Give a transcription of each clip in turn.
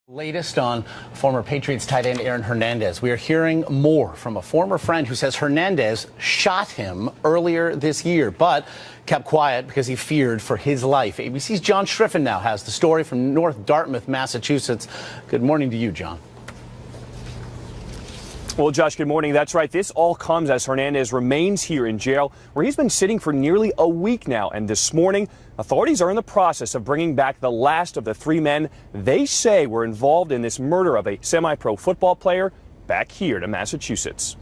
Latest on former Patriots tight end Aaron Hernandez. We are hearing more from a former friend who says Hernandez shot him earlier this year, but kept quiet because he feared for his life. ABC's John Schriffen now has the story from North Dartmouth, Massachusetts. Good morning to you, John. Well, Josh, good morning. That's right. This all comes as Hernandez remains here in jail, where he's been sitting for nearly a week now. And this morning, authorities are in the process of bringing back the last of the three men they say were involved in this murder of a semi-pro football player back here to Massachusetts.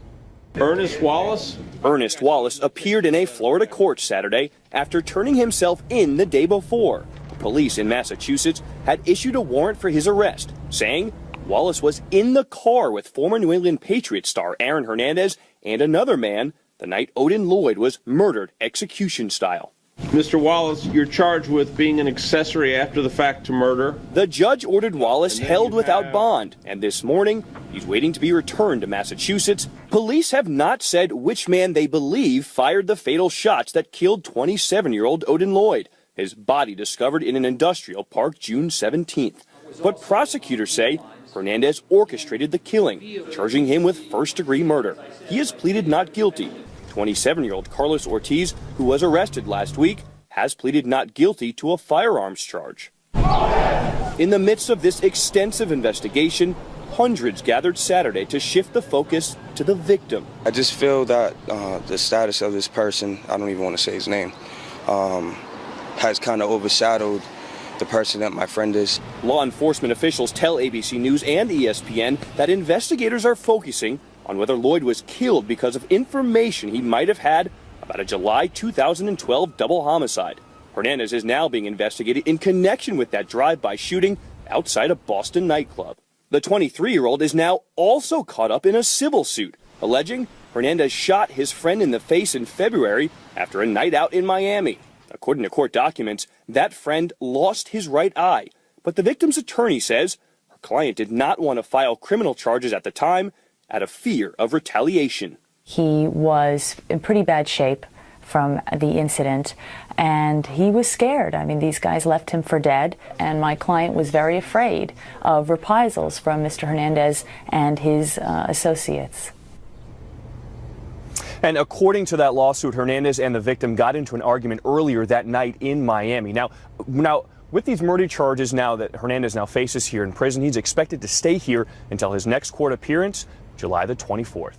Ernest Wallace? Ernest Wallace appeared in a Florida court Saturday after turning himself in the day before. Police in Massachusetts had issued a warrant for his arrest, saying Wallace was in the car with former New England Patriots star Aaron Hernandez and another man the night Odin Lloyd was murdered execution style. Mr. Wallace, you're charged with being an accessory after the fact to murder. The judge ordered Wallace held without bond, and this morning he's waiting to be returned to Massachusetts. Police have not said which man they believe fired the fatal shots that killed 27-year-old Odin Lloyd, his body discovered in an industrial park June 17th. But prosecutors say Hernandez orchestrated the killing, charging him with first-degree murder. He has pleaded not guilty. 27-year-old Carlos Ortiz, who was arrested last week, has pleaded not guilty to a firearms charge. In the midst of this extensive investigation, hundreds gathered Saturday to shift the focus to the victim. I just feel that the status of this person, I don't even want to say his name, has kind of overshadowed the person that my friend is. Law enforcement officials tell ABC News and ESPN that investigators are focusing on whether Lloyd was killed because of information he might have had about a July 2012 double homicide. Hernandez is now being investigated in connection with that drive-by shooting outside a Boston nightclub. The 23-year-old is now also caught up in a civil suit, alleging Hernandez shot his friend in the face in February after a night out in Miami. According to court documents, that friend lost his right eye, but the victim's attorney says her client did not want to file criminal charges at the time out of fear of retaliation. He was in pretty bad shape from the incident, and he was scared. I mean, these guys left him for dead, and my client was very afraid of reprisals from Mr. Hernandez and his associates. And according to that lawsuit, Hernandez and the victim got into an argument earlier that night in Miami. Now, with these murder charges now that Hernandez now faces here in prison, he's expected to stay here until his next court appearance, July the 24th.